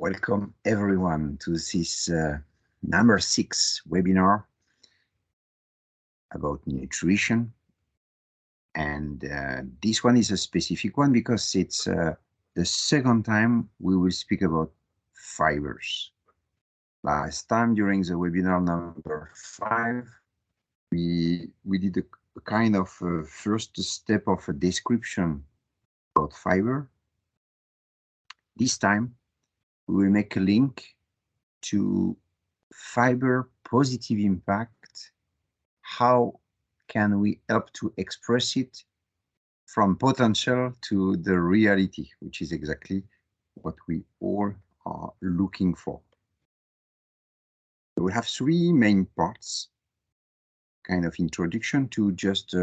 Welcome everyone to this number 6 webinar about nutrition. And this one is a specific one because it's the second time we will speak about fibers. Last time during the webinar number 5, we did a kind of first step of a description about fiber. This time we will make a link to fiber positive impact. How can we help to express it from potential to the reality, which is exactly what we all are looking for. So we have 3 main parts, kind of introduction to just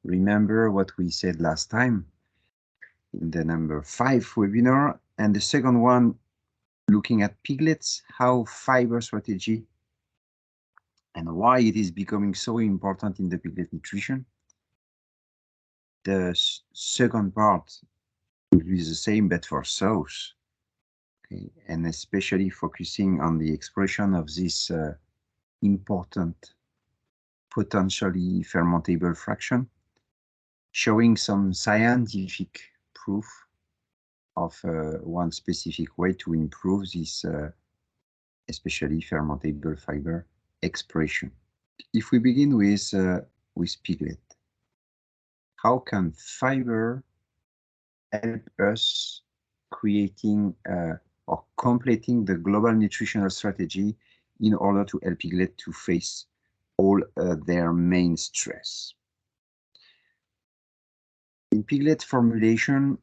remember what we said last time in the number 5 webinar, and the second one looking at piglets, how fiber strategy and why it is becoming so important in the piglet nutrition. The second part will be the same, but for sows, okay, and especially focusing on the expression of this important, potentially fermentable fraction, showing some scientific proof of one specific way to improve this, especially fermentable fiber expression. If we begin with piglet, how can fiber help us creating or completing the global nutritional strategy in order to help piglet to face all their main stress? In piglet formulation,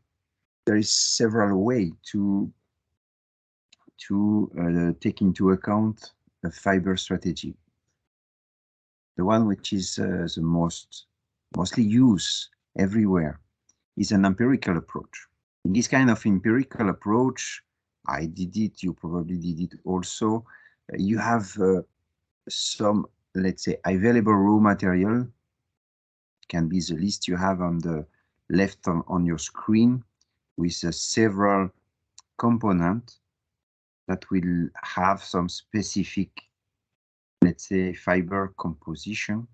there is several ways to take into account the fiber strategy. The one which is the mostly used everywhere is an empirical approach. In this kind of empirical approach, I did it, you probably did it also. You have some, let's say, available raw material. It can be the list you have on the left on your screen with several components that will have some specific, let's say, fiber composition.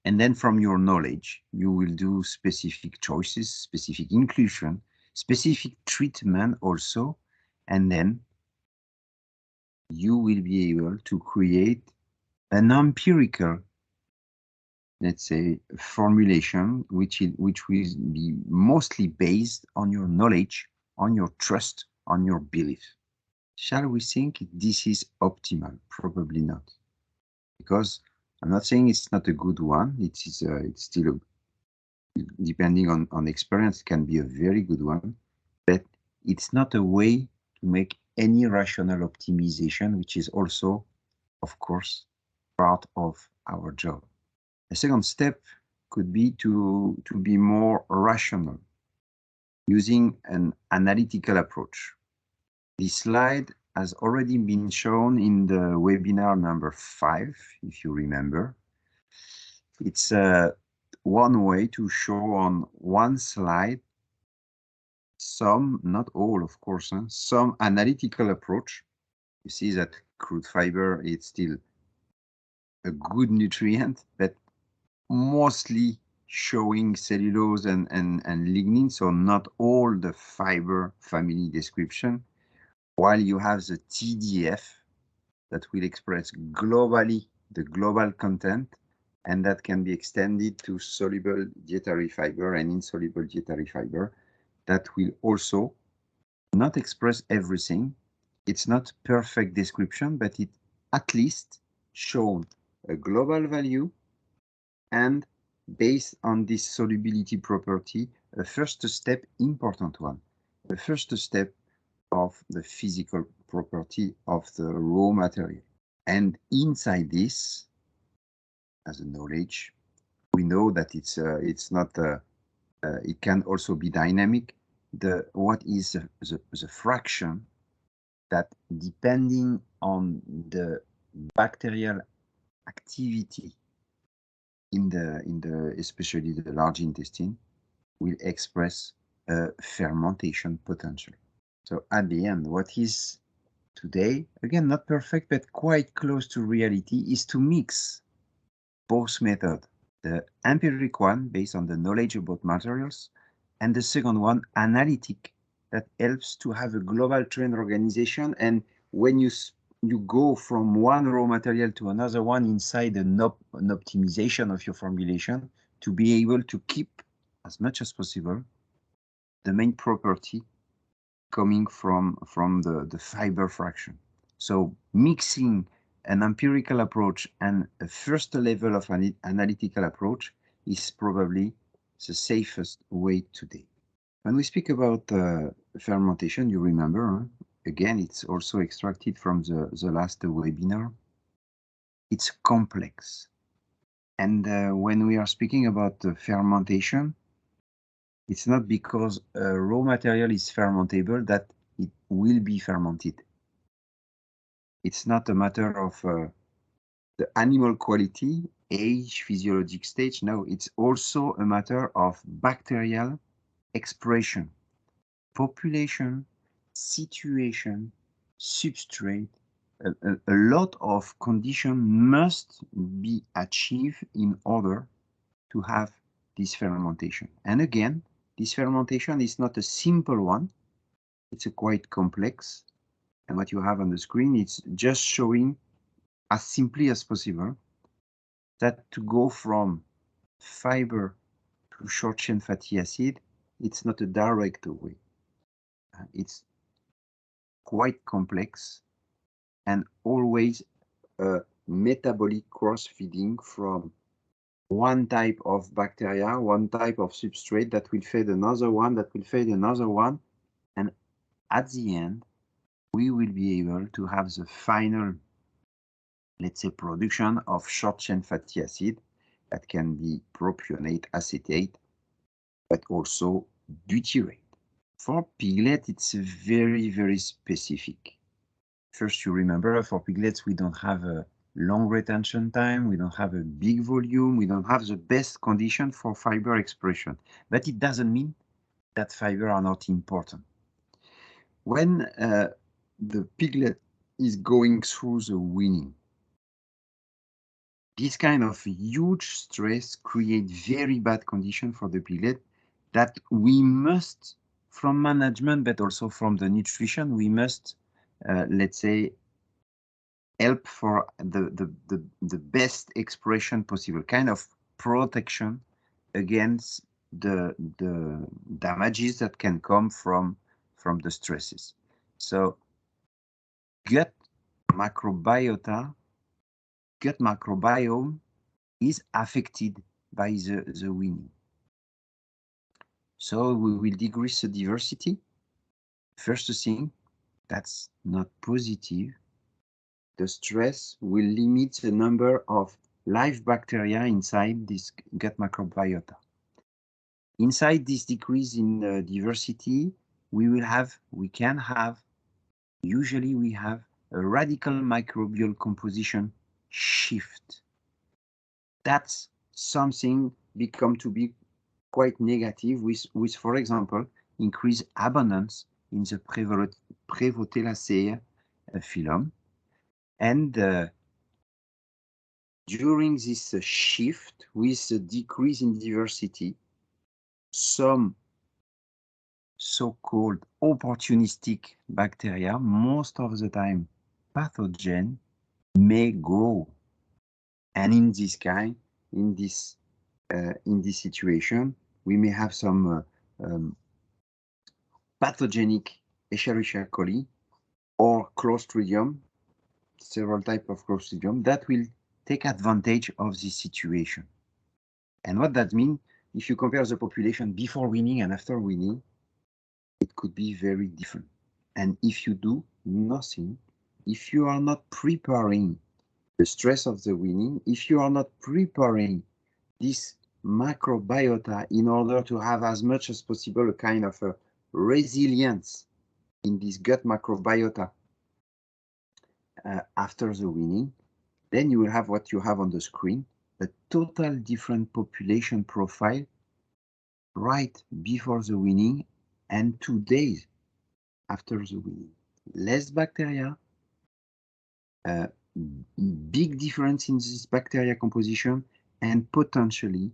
And then from your knowledge, you will do specific choices, specific inclusion, specific treatment also, and then you will be able to create an empirical, let's say, formulation, which will be mostly based on your knowledge, on your trust, on your belief. Shall we think this is optimal? Probably not, because I'm not saying it's not a good one. It's still, depending on experience, it can be a very good one, but it's not a way to make any rational optimization, which is also, of course, part of our job. The second step could be to be more rational, using an analytical approach. This slide has already been shown in the webinar number 5, if you remember. It's one way to show on one slide some, not all, of course, some analytical approach. You see that crude fiber is still a good nutrient, but mostly showing cellulose and lignin, so not all the fiber family description, while you have the TDF that will express globally the global content, and that can be extended to soluble dietary fiber and insoluble dietary fiber that will also not express everything. It's not perfect description, but it at least shown a global value, and based on this solubility property, a first step, important one, the first step of the physical property of the raw material. And inside this, as a knowledge, we know that it's not it can also be dynamic. What is the fraction that, depending on the bacterial activity in the especially the large intestine, will express a fermentation potential. So at the end, what is today, again, not perfect, but quite close to reality, is to mix both methods. The empiric one, based on the knowledge about materials, and the second one, analytic, that helps to have a global trend organization. And when you go from one raw material to another one inside an optimization of your formulation, to be able to keep as much as possible the main property coming from the fiber fraction. So mixing an empirical approach and a first level of an analytical approach is probably the safest way today. When we speak about fermentation, you remember, again, it's also extracted from the last webinar. It's complex. And when we are speaking about fermentation, it's not because a raw material is fermentable that it will be fermented. It's not a matter of the animal quality, age, physiologic stage. No, it's also a matter of bacterial expression, population, situation, substrate. A lot of conditions must be achieved in order to have this fermentation. And again, this fermentation is not a simple one. It's a quite complex. And what you have on the screen, it's just showing as simply as possible that to go from fiber to short chain fatty acid, it's not a direct way. It's quite complex and always a metabolic cross-feeding from one type of bacteria, one type of substrate that will feed another one, that will feed another one. And at the end, we will be able to have the final, let's say, production of short chain fatty acid that can be propionate, acetate, but also butyrate. For piglet, it's very, very specific. First, you remember, for piglets, we don't have a long retention time, we don't have a big volume, we don't have the best condition for fiber expression. But it doesn't mean that fiber are not important. When the piglet is going through the weaning, this kind of huge stress creates very bad condition for the piglet that we must, from management, but also from the nutrition, we must, let's say, help for the best expression possible, kind of protection against the damages that can come from the stresses. So gut microbiome is affected by the weaning. So we will decrease the diversity. First thing, that's not positive. The stress will limit the number of live bacteria inside this gut microbiota. Inside this decrease in diversity, usually we have a radical microbial composition shift. That's something become to be quite negative with for example, increased abundance in the Prevotelaceae phylum. And during this shift with the decrease in diversity, some so-called opportunistic bacteria, most of the time pathogen, may grow. And in this situation, we may have some pathogenic Escherichia coli or Clostridium, several types of Clostridium, that will take advantage of this situation. And what that means, if you compare the population before weaning and after weaning, it could be very different. And if you do nothing, if you are not preparing the stress of the weaning, if you are not preparing this microbiota in order to have as much as possible a kind of a resilience in this gut microbiota after the weaning, then you will have what you have on the screen, a total different population profile right before the weaning and 2 days after the weaning. Less bacteria, big difference in this bacteria composition, and potentially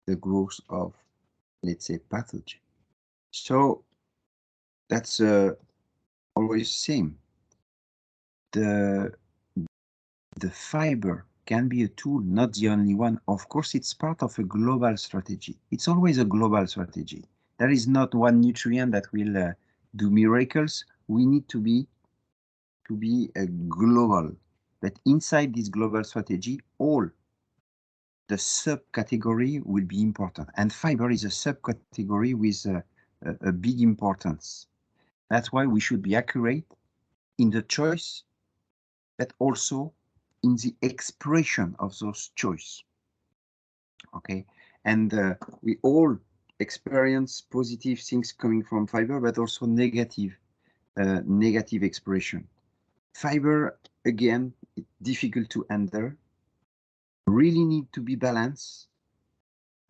the growth of, let's say, pathogen. So that's always the same. The fiber can be a tool, not the only one. Of course, it's part of a global strategy. It's always a global strategy. There is not one nutrient that will do miracles. We need to be global. But inside this global strategy, all the subcategory will be important. And fiber is a subcategory with a big importance. That's why we should be accurate in the choice, but also in the expression of those choice. Okay, and we all experience positive things coming from fiber, but also negative expression. Fiber, again, it's difficult to enter, really need to be balanced,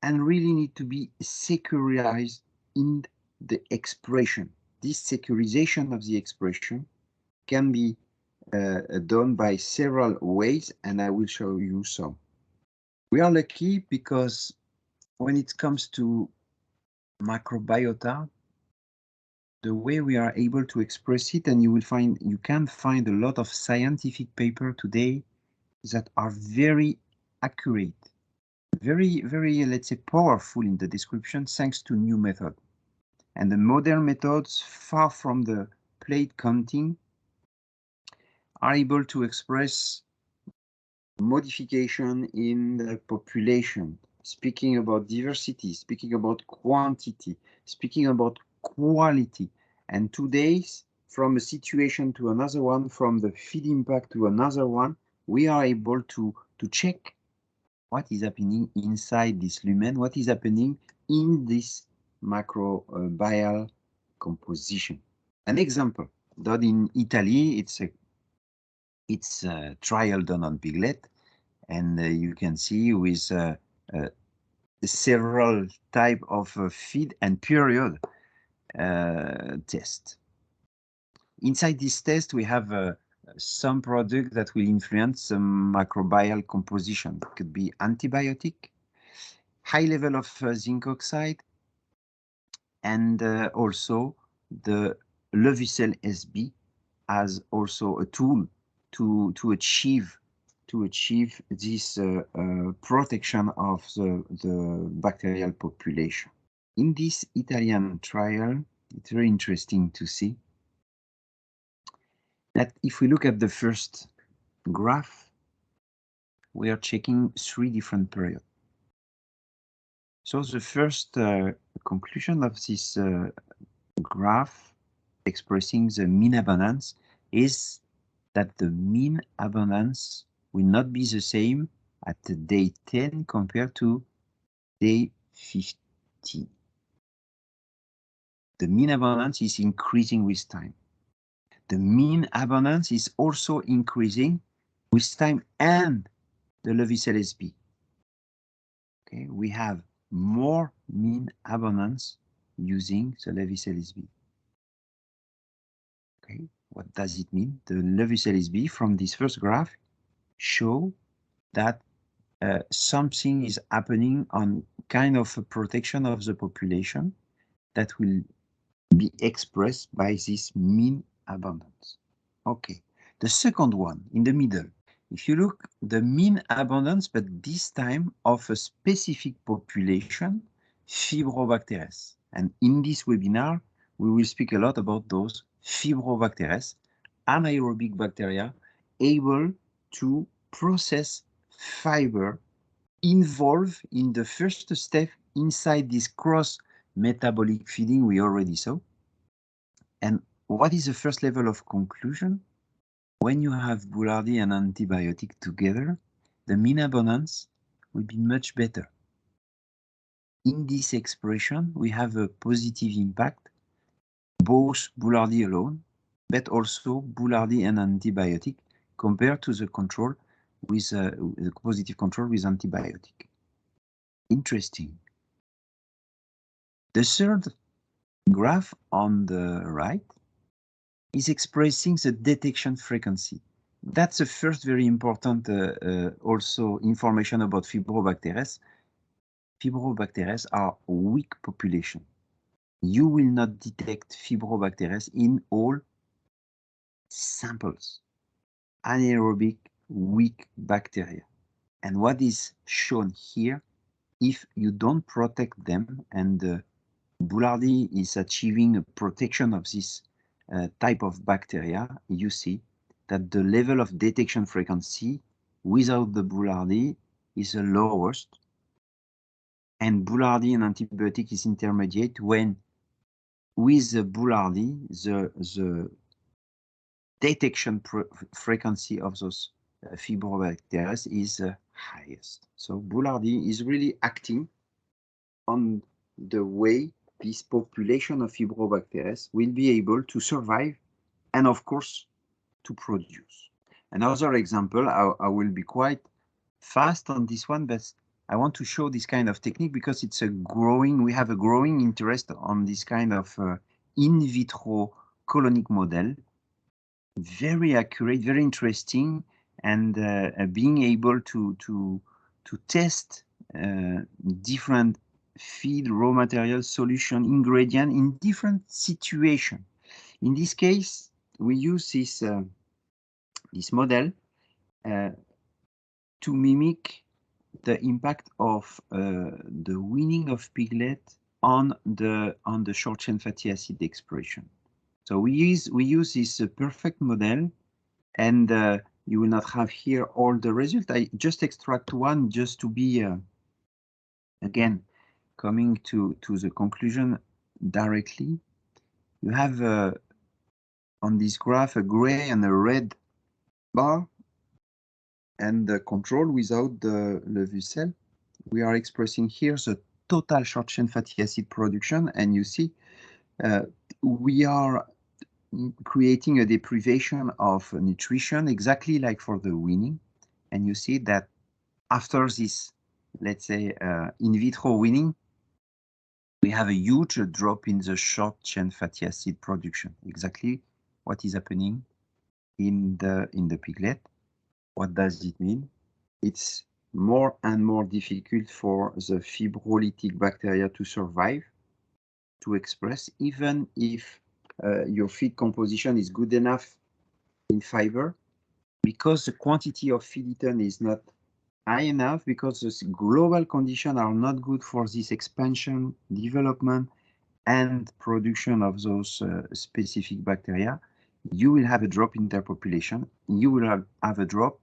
and really need to be securized in the expression. This securization of the expression can be done by several ways, and I will show you some. We are lucky because when it comes to microbiota, the way we are able to express it, and you can find a lot of scientific paper today that are very accurate, very, let's say, powerful in the description, thanks to new method. And the modern methods, far from the plate counting, are able to express modification in the population, speaking about diversity, speaking about quantity, speaking about quality. And today, from a situation to another one, from the feed impact to another one, we are able to check what is happening inside this lumen, what is happening in this microbial composition. An example done in Italy, it's a trial done on piglet, and you can see with several type of feed and period test. Inside this test, we have some product that will influence some microbial composition. It could be antibiotic, high level of zinc oxide, and also the Levicel SB as also a tool to achieve this protection of the bacterial population. In this Italian trial, it's very interesting to see that if we look at the first graph, we are checking 3 different periods. So the first conclusion of this graph expressing the mean abundance is that the mean abundance will not be the same at the day 10 compared to day 15. The mean abundance is increasing with time. The mean abundance is also increasing with time and the Levicel SB. Okay, we have more mean abundance using the Levicel SB. Okay, what does it mean? The Levicel SB from this first graph show that something is happening on kind of a protection of the population that will be expressed by this mean abundance. Okay, the second one in the middle, if you look the mean abundance, but this time of a specific population, Fibrobacteres. And in this webinar, we will speak a lot about those Fibrobacteres, anaerobic bacteria, able to process fiber, involved in the first step inside this cross metabolic feeding we already saw. And what is the first level of conclusion? When you have Boulardii and antibiotic together, the mean abundance will be much better. In this expression, we have a positive impact, both Boulardii alone, but also Boulardii and antibiotic compared to the control with the positive control with antibiotic. Interesting. The third graph on the right is expressing the detection frequency. That's the first very important also information about Fibrobacteres. Fibrobacteres are weak population. You will not detect Fibrobacteres in all samples. Anaerobic weak bacteria. And what is shown here, if you don't protect them, and Boulardii is achieving a protection of this type of bacteria, you see that the level of detection frequency without the Boulardii is the lowest, and Boulardii and antibiotic is intermediate, when with the Boulardii, the detection frequency of those Fibrobacteria is highest. So Boulardii is really acting on the way this population of Fibrobacteria will be able to survive and, of course, to produce. Another example, I will be quite fast on this one, but I want to show this kind of technique because it's a growing, we have a growing interest on this kind of in vitro colonic model. Very accurate, very interesting, and being able to test different feed, raw material, solution, ingredient in different situations. In this case, we use this model to mimic the impact of the weaning of piglet on the short chain fatty acid expression. So we use this perfect model, and you will not have here all the result. I just extract one just to be again coming to the conclusion directly. You have on this graph a gray and a red bar, and the control without the Levusel. We are expressing here the total short chain fatty acid production, and you see we are creating a deprivation of nutrition exactly like for the weaning, and you see that after this, let's say in vitro weaning, we have a huge drop in the short chain fatty acid production. Exactly what is happening in the piglet. What does it mean? It's more and more difficult for the fibrolytic bacteria to survive, to express, even if your feed composition is good enough in fiber, because the quantity of feed-eaten is not high enough, because the global conditions are not good for this expansion, development, and production of those specific bacteria, you will have a drop in their population. You will have a drop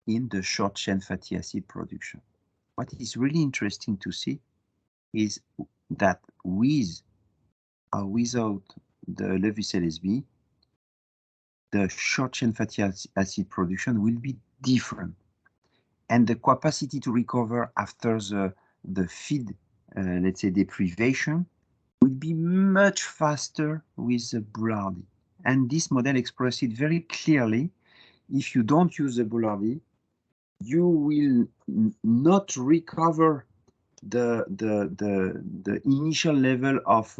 in the short chain fatty acid production. What is really interesting to see is that with or without the Levusel SB, the short chain fatty acid production will be different, and the capacity to recover after the feed, let's say, deprivation, will be much faster with the Boulardii. And this model expresses it very clearly. If you don't use the Boulardii, you will not recover the initial level of,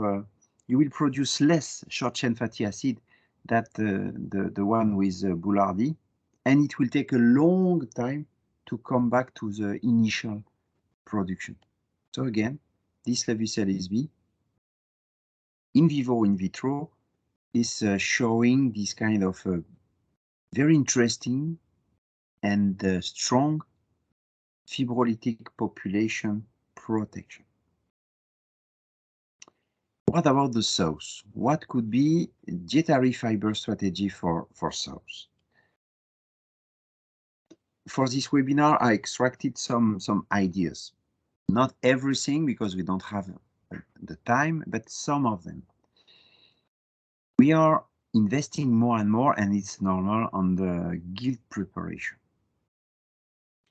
you will produce less short chain fatty acid than the one with Boulardii, and it will take a long time to come back to the initial production. So again, this Levusel SB, in vivo, in vitro, is showing this kind of very interesting and strong fibrolytic population protection. What about the sows? What could be a dietary fiber strategy for sows? For this webinar, I extracted some ideas. Not everything, because we don't have the time, but some of them. We are investing more and more, and it's normal, on the gilt preparation.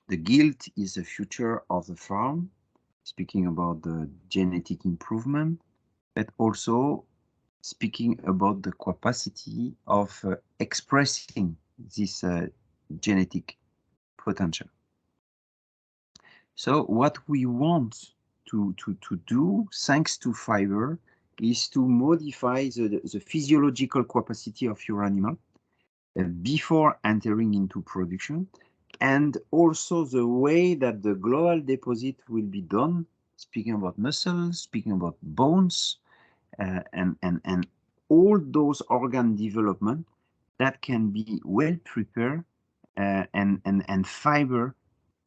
The gilt is the future of the farm, speaking about the genetic improvement, but also speaking about the capacity of expressing this genetic potential. So what we want to do, thanks to fiber, is to modify the physiological capacity of your animal before entering into production, and also the way that the global deposit will be done, speaking about muscles, speaking about bones, and all those organ development that can be well prepared, and fiber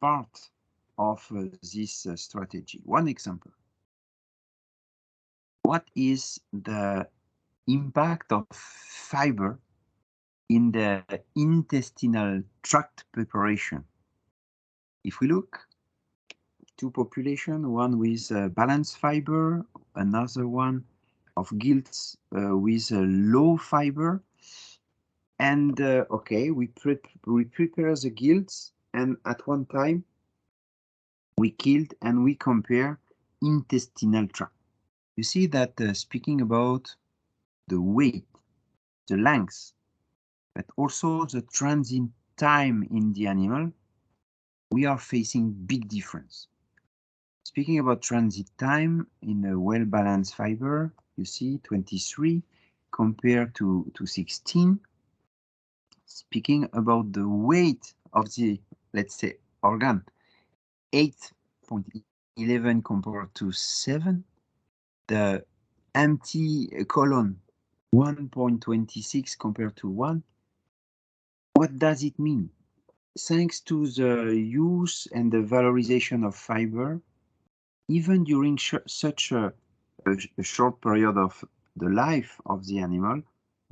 part of this strategy. One example. What is the impact of fiber in the intestinal tract preparation? If we look two population, one with balanced fiber, another one of gilts with low fiber, and okay, we prepare the gilts, and at one time we killed and we compare intestinal tract. You see that speaking about the weight, the length, but also the transit time in the animal, we are facing big difference. Speaking about transit time in a well-balanced fiber, you see 23 compared to 16. Speaking about the weight of the, let's say, organ, 8.11 compared to 7. The empty colon, 1.26 compared to 1. What does it mean? Thanks to the use and the valorization of fiber, even during such a short period of the life of the animal,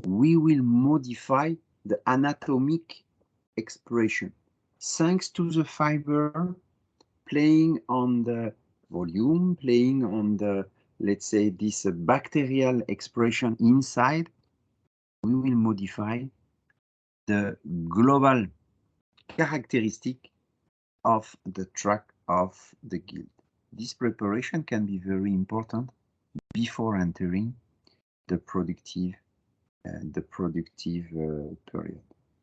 we will modify the anatomic expression. Thanks to the fiber playing on the volume, playing on the, let's say, this bacterial expression inside, we will modify the global characteristic of the tract of the gilt. This preparation can be very important before entering the productive period.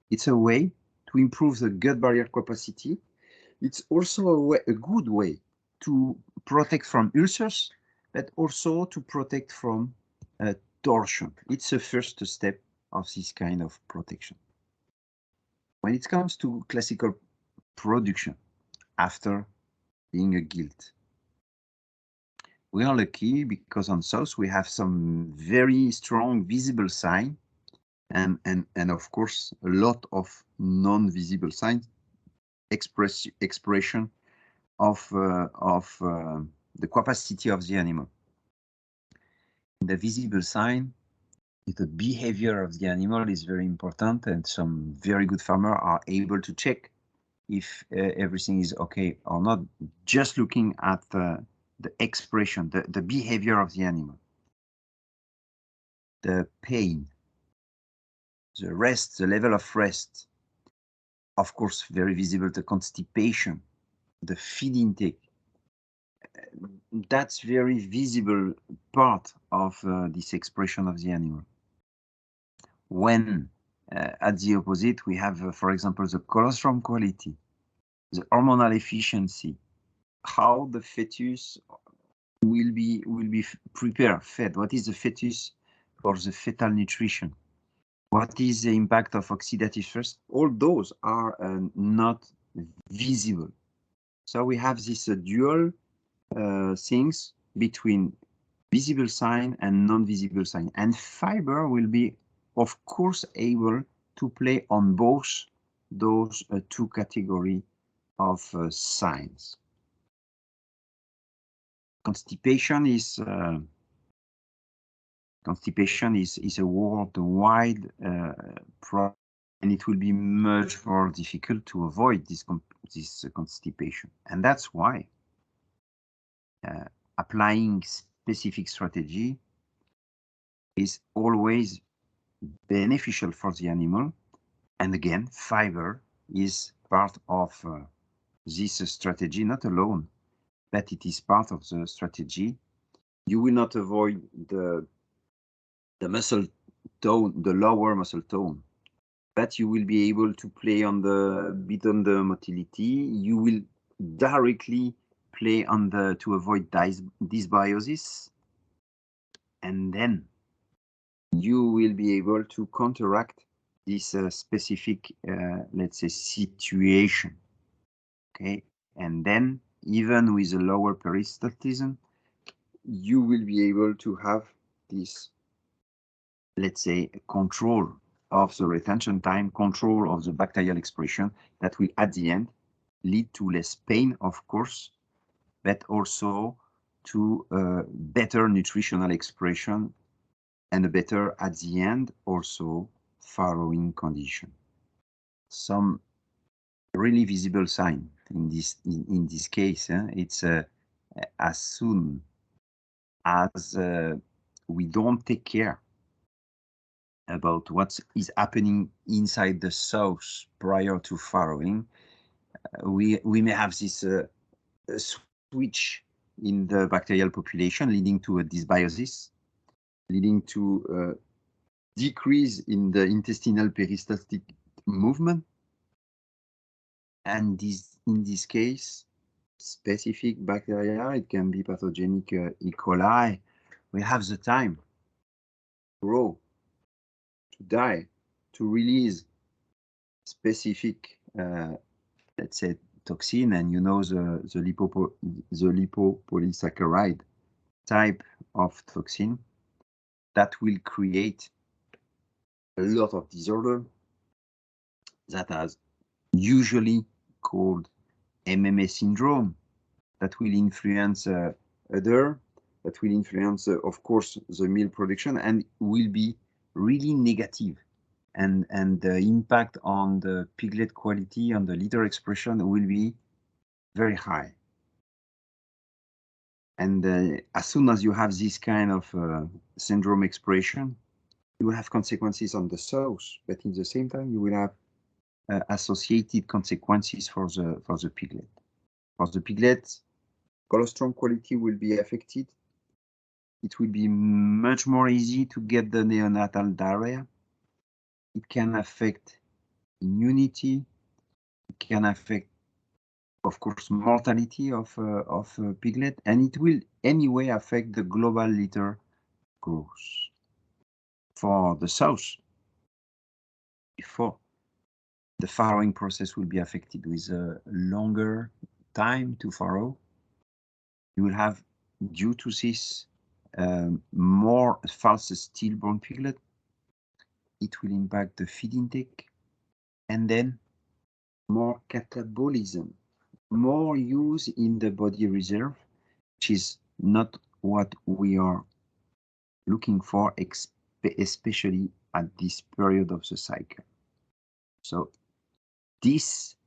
It's a way to improve the gut barrier capacity. It's also a good way to protect from ulcers, but also to protect from torsion. It's the first step of this kind of protection. When it comes to classical production after being a gilt, we are lucky because on sows we have some very strong visible sign, and of course a lot of non-visible signs, expression of the capacity of the animal. The visible sign, the behavior of the animal is very important, and some very good farmers are able to check if everything is okay or not, just looking at the expression, the behavior of the animal. The pain, the rest, the level of rest, of course, very visible, the constipation, the feed intake. That's very visible part of this expression of the animal. When at the opposite, we have, for example, the colostrum quality, the hormonal efficiency, how the fetus will be prepared, fed. What is the fetus for the fetal nutrition? What is the impact of oxidative stress? All those are not visible. So we have this dual things between visible sign and non-visible sign. And fiber will be, of course, able to play on both those two categories of signs. Constipation is a worldwide problem, and it will be much more difficult to avoid this constipation. And that's why applying specific strategy is always beneficial for the animal. And again, fiber is part of this strategy, not alone, but it is part of the strategy. You will not avoid the muscle tone, the lower muscle tone, but you will be able to play on the bit on the motility. You will directly play on the to avoid dysbiosis, and then you will be able to counteract this specific, let's say, situation. Okay, and then even with a lower peristaltism, you will be able to have this, let's say, control of the retention time, control of the bacterial expression that will at the end lead to less pain, of course, but also to better nutritional expression and a better, at the end, also farrowing condition. Some really visible sign in this case. It's as soon as we don't take care about what is happening inside the sows prior to farrowing, we may have this switch in the bacterial population, leading to a dysbiosis, leading to decrease in the intestinal peristaltic movement. And in this case, specific bacteria, it can be pathogenic E. coli, we have the time to grow, to die, to release specific, let's say, toxin, and you know the lipopolysaccharide type of toxin that will create a lot of disorder that has usually called MMA syndrome, that will influence udder, that will influence, of course, the milk production, and will be really negative. And the impact on the piglet quality, on the litter expression, will be very high. And as soon as you have this kind of syndrome expression, you will have consequences on the sows, but in the same time, you will have associated consequences for the piglet. For the piglet, colostrum quality will be affected. It will be much more easy to get the neonatal diarrhea. It can affect immunity. It can affect, of course, mortality of piglet, and it will anyway affect the global litter growth. For the sows, before, the farrowing process will be affected with a longer time to farrow. You will have, due to this, more false stillborn piglet. It will impact the feed intake, and then more catabolism, more use in the body reserve, which is not what we are looking for, especially at this period of the cycle. So this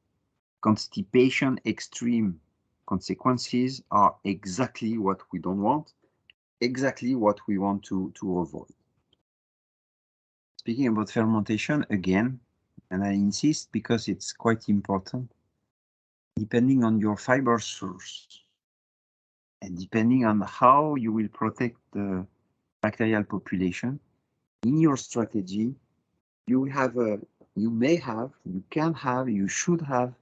constipation extreme consequences are exactly what we don't want, exactly what we want to avoid. Speaking about fermentation again, and I insist because it's quite important, depending on your fiber source and depending on how you will protect the bacterial population, in your strategy, you should have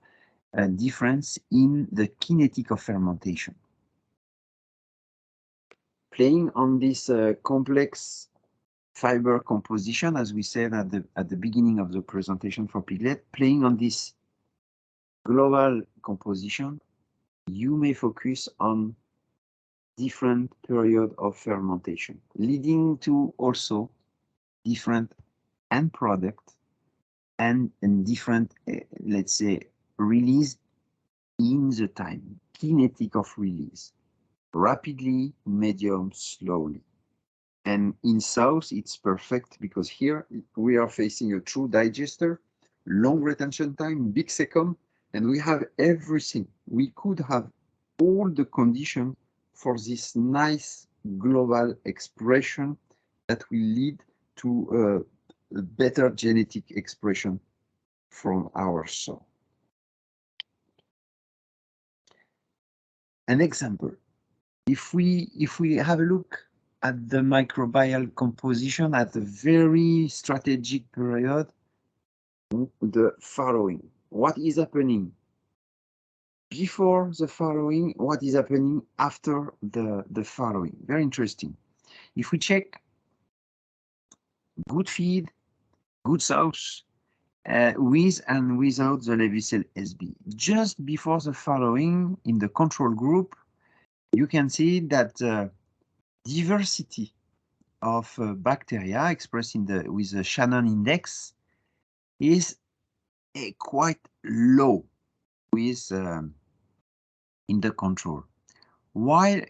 a difference in the kinetic of fermentation. Playing on this complex fiber composition, as we said at the beginning of the presentation for piglet, playing on this global composition, you may focus on different period of fermentation, leading to also different end product and different, let's say, release in the time, kinetic of release, rapidly, medium, slowly. And in sows, it's perfect because here we are facing a true digester, long retention time, big secum, and we have everything. We could have all the conditions for this nice global expression that will lead to a better genetic expression from our sow. An example, if we have a look at the microbial composition at a very strategic period, the farrowing. What is happening before the farrowing? What is happening after the farrowing? Very interesting. If we check good feed, good sows, with and without the Levicel SB, just before the farrowing in the control group, you can see that the diversity of bacteria expressed with the Shannon index is quite low with in the control. While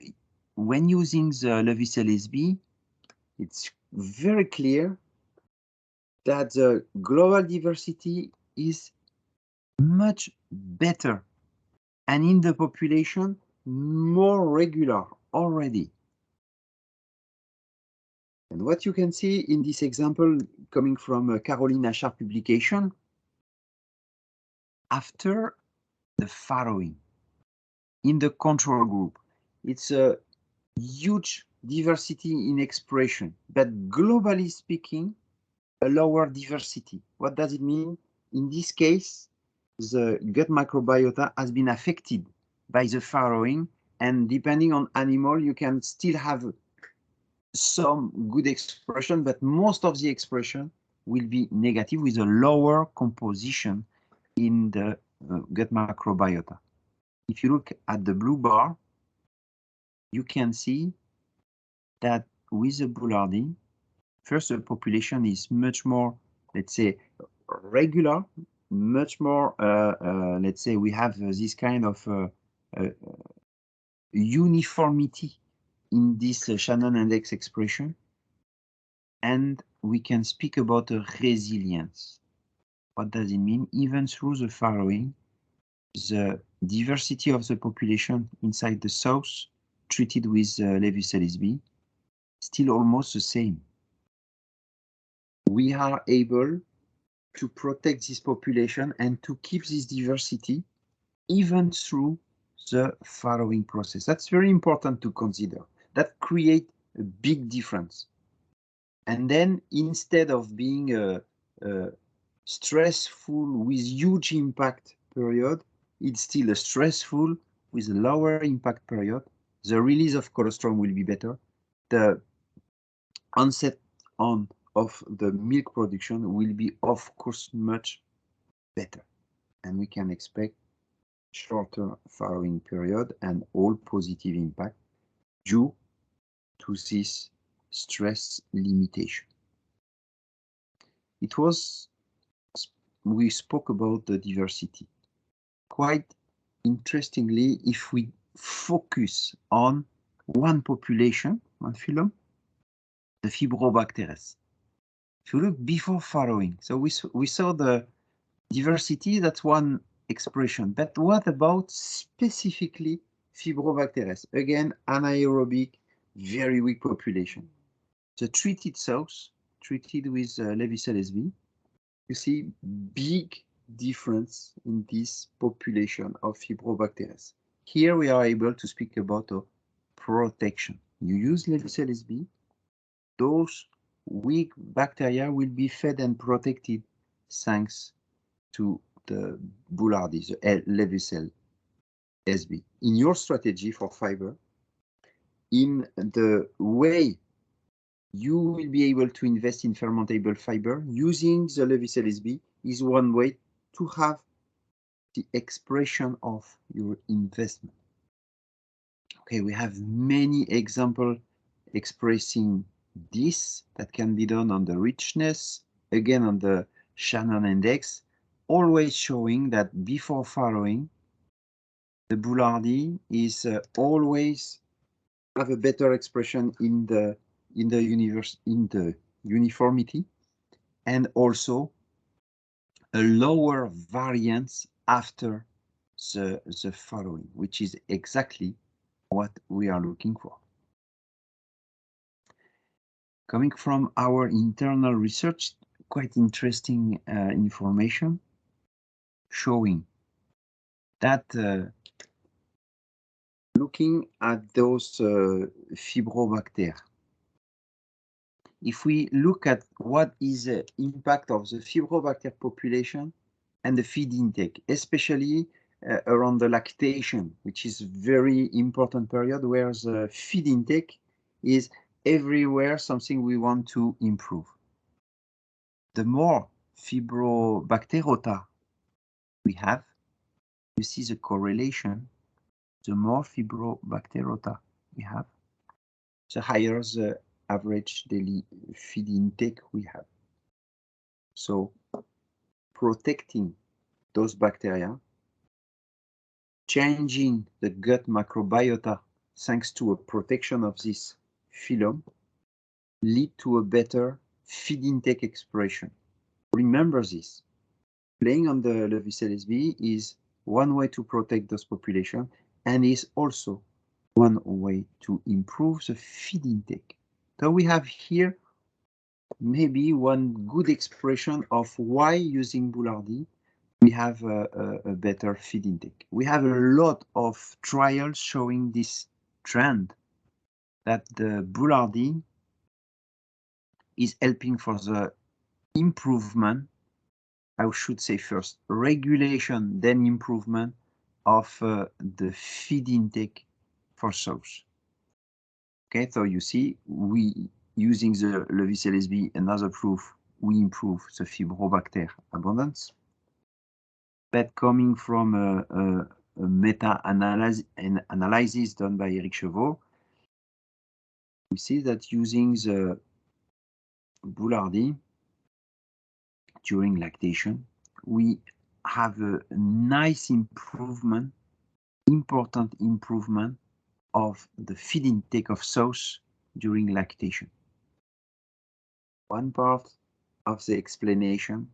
when using the Levicel SB, it's very clear that the global diversity is much better and in the population more regular already. And what you can see in this example coming from a Caroline Achard publication, after the farrowing in the control group, it's a huge diversity in expression, but globally speaking, a lower diversity. What does it mean? In this case, the gut microbiota has been affected by the farrowing, and depending on animal, you can still have some good expression, but most of the expression will be negative with a lower composition in the gut microbiota. If you look at the blue bar, you can see that with the Boulardii, first, the population is much more, let's say, regular, much more, let's say, we have this kind of uniformity in this Shannon index expression, and we can speak about a resilience. What does it mean? Even through the farrowing, the diversity of the population inside the sows treated with Levicel SB still almost the same. We are able to protect this population and to keep this diversity even through the farrowing process. That's very important to consider. That creates a big difference. And then instead of being a stressful with huge impact period, it's still a stressful with a lower impact period. The release of colostrum will be better. The onset of the milk production will be, of course, much better. And we can expect shorter farrowing period and all positive impact due to this stress limitation. We spoke about the diversity. Quite interestingly, if we focus on one population, one phylum, the Fibrobacteres. If you look before farrowing, so we saw the diversity, that's one expression, but what about specifically Fibrobacteres? Again, anaerobic, very weak population. The treated sows, treated with Levicel SB, you see big difference in this population of Fibrobacteres. Here we are able to speak about a protection. You use Levicel SB, those weak bacteria will be fed and protected thanks to the Boulardii, the Levicel SB. In your strategy for fiber, in the way you will be able to invest in fermentable fiber, using the Levicel SB is one way to have the expression of your investment. Okay, we have many examples expressing this that can be done on the richness, again on the Shannon index, always showing that before farrowing, the Boulardii is always have a better expression in the uniformity, and also a lower variance after the farrowing, which is exactly what we are looking for. Coming from our internal research, quite interesting information showing that looking at those Fibrobacter, if we look at what is the impact of the Fibrobacter population and the feed intake, especially around the lactation, which is very important period where the feed intake is everywhere something we want to improve. The more fibrobacterota we have, you see the correlation. The more fibrobacterota we have, the higher the average daily feed intake we have. So protecting those bacteria, changing the gut microbiota thanks to a protection of this phylum, lead to a better feed intake expression. Remember this. Playing on the LEBRETON is one way to protect those populations and is also one way to improve the feed intake. So we have here maybe one good expression of why using Boulardii we have a better feed intake. We have a lot of trials showing this trend that the Boulardii is helping for the improvement, I should say first, regulation, then improvement of the feed intake for sows. Okay, so you see, we using the LEBRETON, another proof, we improve the fibrobacter abundance. But coming from a meta-analysis done by Eric Chevaux, we see that using the Boulardii during lactation, we have a nice improvement, important improvement of the feed intake of sows during lactation. One part of the explanation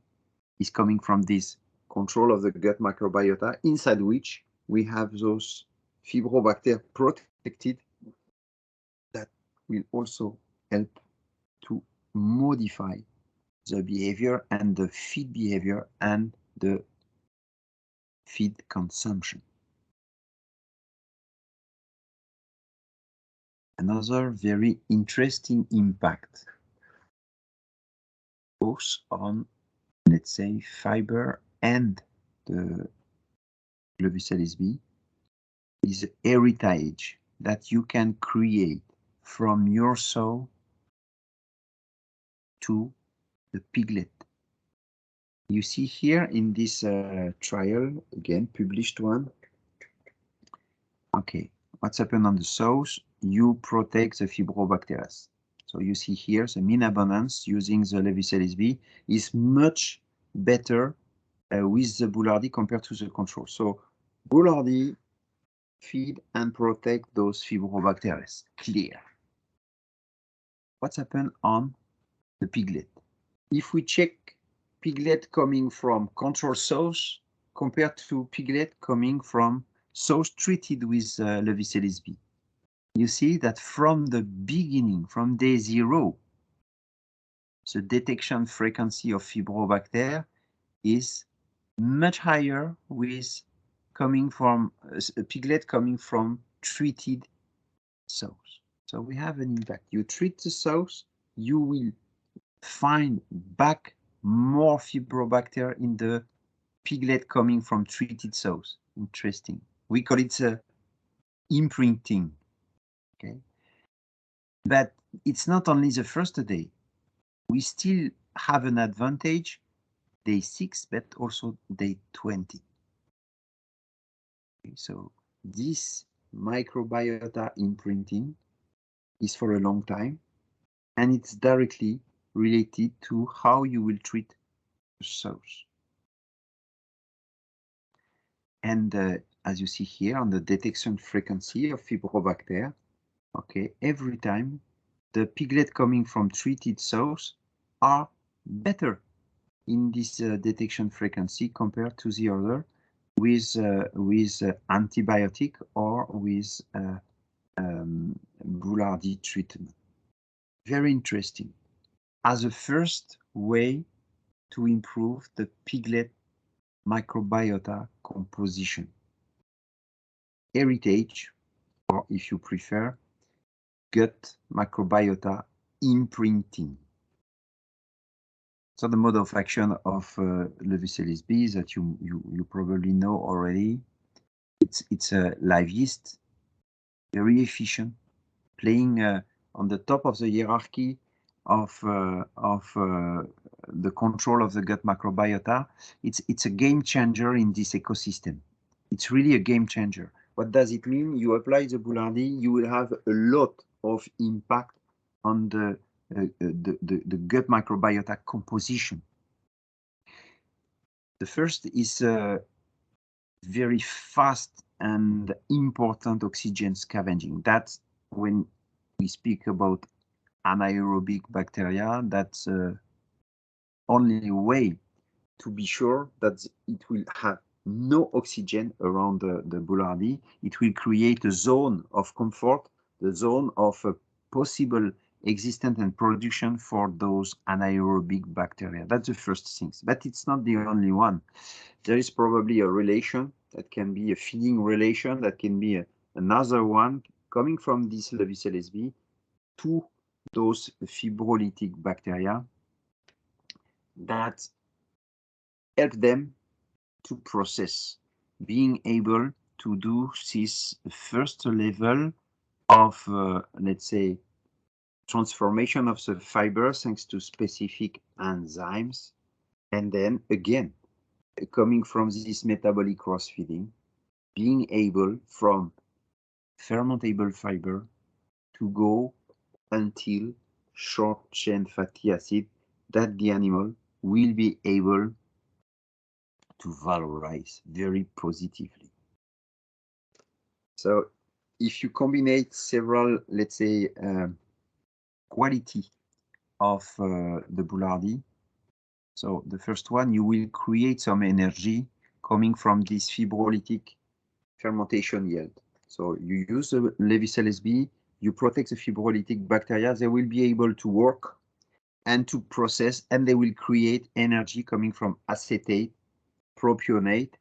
is coming from this control of the gut microbiota, inside which we have those fibrobacter protected that will also help to modify the behavior and the feed behavior and the feed consumption. Another very interesting impact, both on, let's say, fiber and the LEBRETON, is heritage that you can create from your sow to the piglet. You see here in this trial, again, published one. Okay, what's happened on the sows? You protect the fibrobacteria. So you see here the mean abundance using the LEBRETON is much better with the Boulardii compared to the control. So Boulardii feed and protect those fibrobacteria. Clear. What's happened on the piglet? If we check piglet coming from control sows compared to piglet coming from sows treated with LEBRETON, you see that from the beginning, from day 0, the detection frequency of fibrobacter is much higher with coming from a piglet coming from treated sows. So we have an impact. You treat the sows, you will find back more fibrobacter in the piglet coming from treated sows. Interesting. We call it imprinting. Okay, but it's not only the first day. We still have an advantage day 6, but also day 20. Okay, so this microbiota imprinting is for a long time, and it's directly related to how you will treat the sows. And as you see here on the detection frequency of fibrobacter, okay, every time the piglet coming from treated sows are better in this detection frequency compared to the other with antibiotic or with Boulardii treatment. Very interesting. As a first way to improve the piglet microbiota composition. Heritage, or if you prefer, gut microbiota imprinting. So the mode of action of LEBRETON that you probably know already. It's a live yeast, very efficient, playing on the top of the hierarchy of the control of the gut microbiota. It's a game changer in this ecosystem. It's really a game changer. What does it mean? You apply the Boulardii, you will have a lot of impact on the gut microbiota composition. The first is very fast and important oxygen scavenging. That's when we speak about anaerobic bacteria. That's only way to be sure that it will have no oxygen around the Boulardii. It will create a zone of comfort, the zone of possible existence and production for those anaerobic bacteria. That's the first thing, but it's not the only one. There is probably a relation that can be a feeding relation, that can be another one coming from this LEBRETON to those fibrolytic bacteria that help them to process, being able to do this first level of, let's say, transformation of the fiber thanks to specific enzymes. And then again, coming from this metabolic cross-feeding, being able from fermentable fiber to go until short-chain fatty acid that the animal will be able to valorize very positively. So if you combine several, let's say, quality of the Boulardii, so the first one, you will create some energy coming from this fibrolytic fermentation yield. So you use the LEBRETON, you protect the fibrolytic bacteria, they will be able to work and to process, and they will create energy coming from acetate, propionate,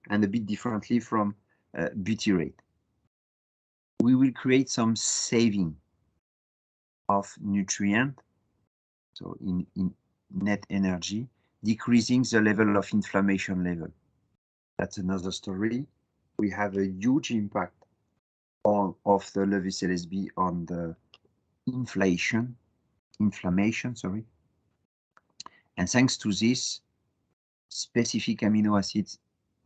and a bit differently from butyrate. We will create some saving of nutrient, so in net energy, decreasing the level of inflammation level. That's another story. We have a huge impact of the LEBRETON on the inflammation, sorry. And thanks to this, specific amino acids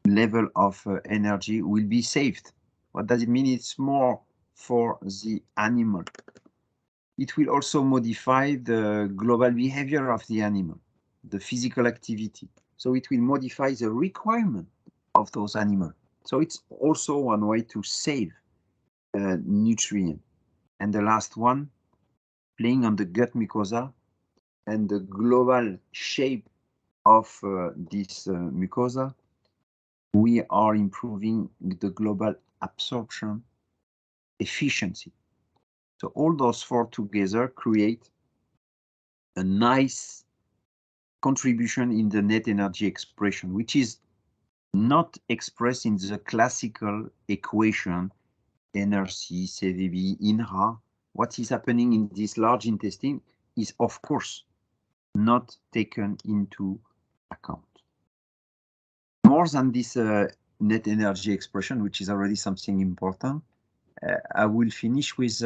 level of energy will be saved. What does it mean? It's more for the animal. It will also modify the global behavior of the animal, the physical activity. So it will modify the requirement of those animals. So it's also one way to save nutrient. And the last one, playing on the gut mucosa and the global shape of this mucosa, we are improving the global absorption efficiency. So all those four together create a nice contribution in the net energy expression, which is not expressed in the classical equation NRC, CVB, INRA. What is happening in this large intestine is, of course, not taken into account. More than this net energy expression, which is already something important, I will finish with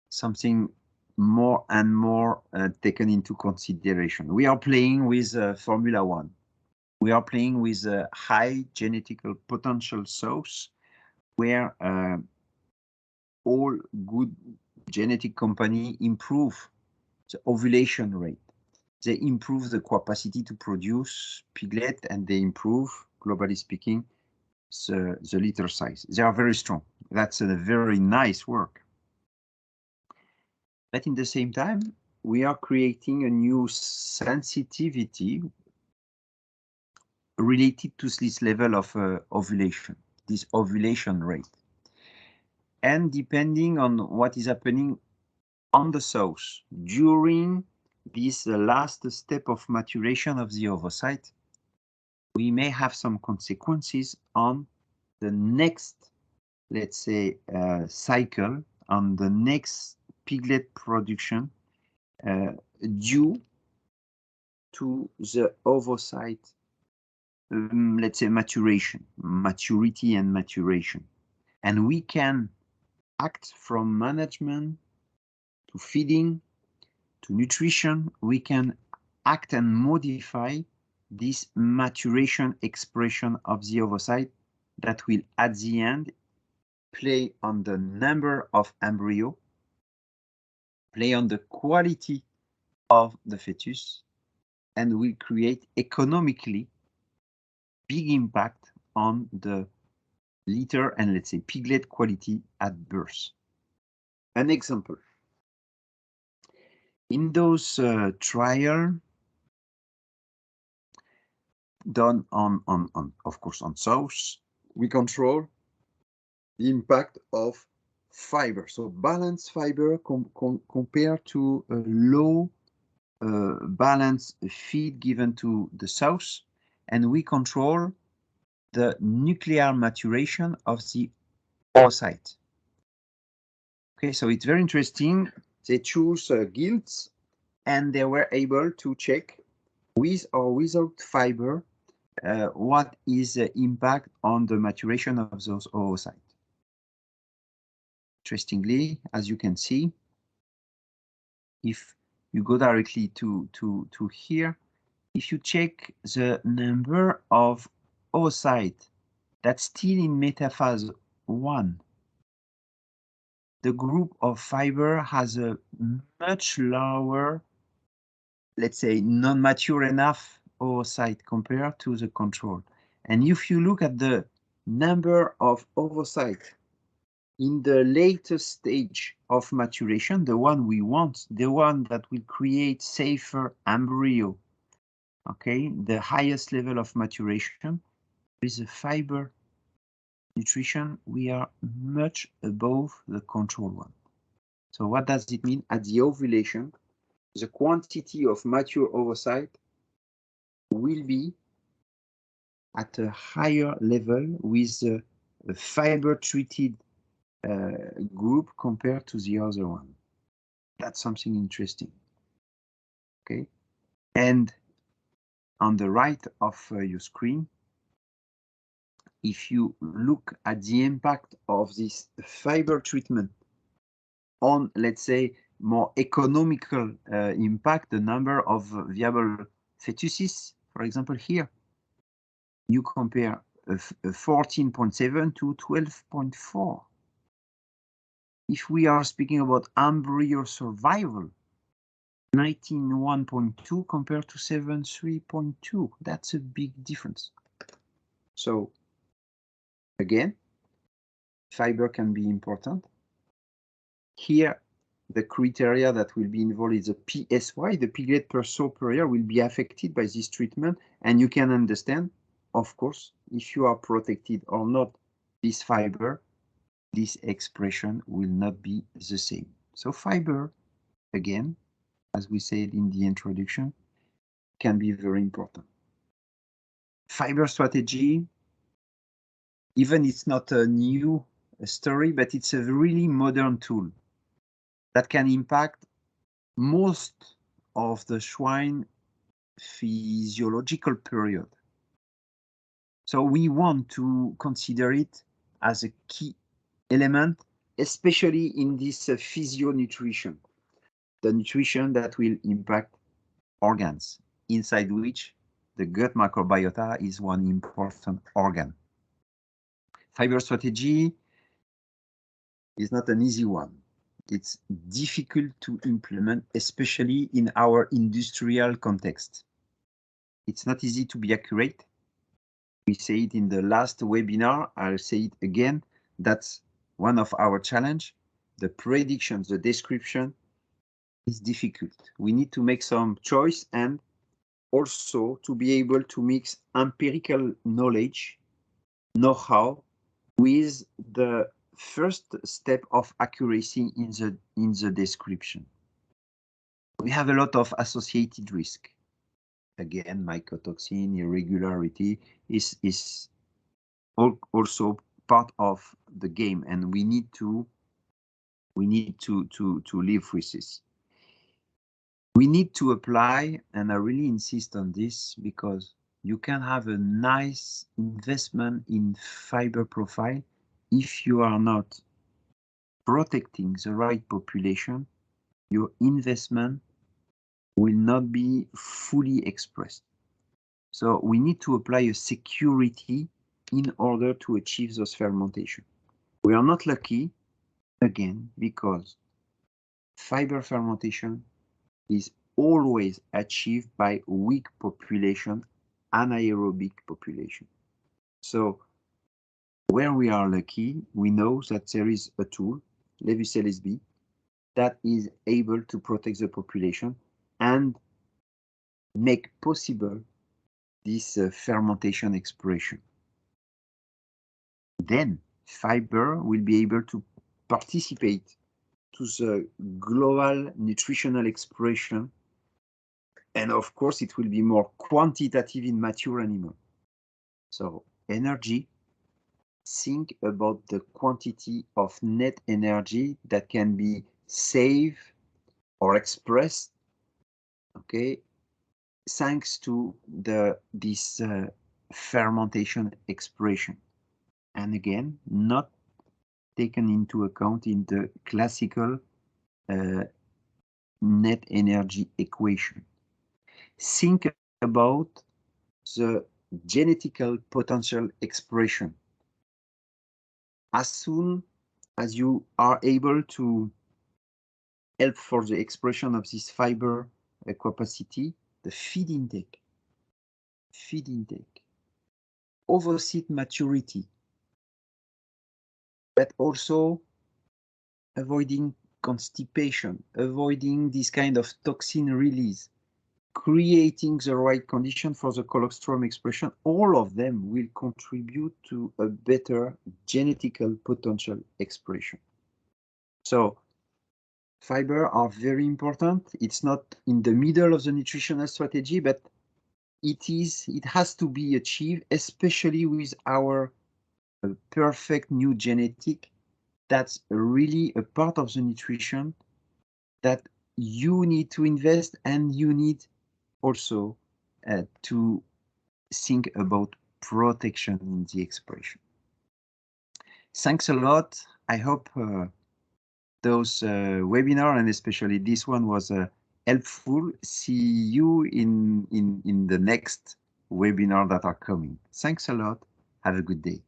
something more and more taken into consideration. We are playing with Formula One. We are playing with high genetical potential sows, where all good genetic company improve the ovulation rate. They improve the capacity to produce piglet, and they improve, globally speaking, the litter size. They are very strong. That's a very nice work. But in the same time, we are creating a new sensitivity related to this level of ovulation, this ovulation rate. And depending on what is happening on the sows during this last step of maturation of the ovocyte, we may have some consequences on the next, let's say, cycle, on the next piglet production due to the ovocyte, let's say, maturity and maturation. And we can act from management to feeding, to nutrition, we can act and modify this maturation expression of the oocyte that will at the end play on the number of embryo, play on the quality of the fetus, and will create economically big impact on the litter and, let's say, piglet quality at birth. An example. In those trials done on, of course, on sows, we control the impact of fiber. So balanced fiber compared to a low balanced feed given to the sows, and we control the nuclear maturation of the oocyte. Okay, so it's very interesting. They choose gilts, and they were able to check with or without fiber what is the impact on the maturation of those oocytes. Interestingly, as you can see, if you go directly to here, if you check the number of oocytes that's still in metaphase 1, the group of fiber has a much lower, let's say, non-mature enough oocyte compared to the control. And if you look at the number of oocytes in the latest stage of maturation, the one we want, the one that will create safer embryo, okay, the highest level of maturation, with the fiber nutrition, we are much above the control one. So what does it mean? At the ovulation, the quantity of mature oocyte will be at a higher level with the fiber-treated group compared to the other one. That's something interesting. Okay, and on the right of your screen, if you look at the impact of this fiber treatment on, let's say, more economical impact, the number of viable fetuses, for example, here, you compare 14.7 to 12.4. If we are speaking about embryo survival, 19.1.2 compared to 73.2, that's a big difference. So again, fiber can be important. Here, the criteria that will be involved is the PSY, the piglet per sow per year, will be affected by this treatment. And you can understand, of course, if you are protected or not, this fiber, this expression will not be the same. So fiber, again, as we said in the introduction, can be very important. Fiber strategy, even it's not a new story, but it's a really modern tool that can impact most of the swine physiological period. So we want to consider it as a key element, especially in this physionutrition, the nutrition that will impact organs, inside which the gut microbiota is one important organ. Fiber strategy is not an easy one. It's difficult to implement, especially in our industrial context. It's not easy to be accurate. We said it in the last webinar, I'll say it again, that's one of our challenge. The predictions, the description is difficult. We need to make some choice and also to be able to mix empirical knowledge, know-how, with the first step of accuracy in the description. We have a lot of associated risk. Again, mycotoxin, irregularity is also part of the game, and we need to live with this. We need to apply, and I really insist on this, because you can have a nice investment in fiber profile if you are not protecting the right population your investment will not be fully expressed. So we need to apply a security in order to achieve those fermentation. We are not lucky, again, because fiber fermentation is always achieved by weak population, anaerobic population. So where we are lucky, we know that there is a tool, LEBRETON, that is able to protect the population and make possible this fermentation expression. Then fiber will be able to participate to the global nutritional expression, and of course it will be more quantitative in mature animal. So energy, think about the quantity of net energy that can be saved or expressed, okay, thanks to this fermentation expression. And again, not taken into account in the classical net energy equation. Think about the genetical potential expression. As soon as you are able to help for the expression of this fiber capacity, the feed intake, ovocyte maturity, but also avoiding constipation, avoiding this kind of toxin release, creating the right condition for the colostrum expression, all of them will contribute to a better genetical potential expression. So fiber are very important. It's not in the middle of the nutritional strategy, but it has to be achieved, especially with our perfect new genetic. That's really a part of the nutrition that you need to invest, and you need also to think about protection in the expression. Thanks a lot. I hope those webinar, and especially this one, was helpful. See you in the next webinar that are coming. Thanks a lot. Have a good day.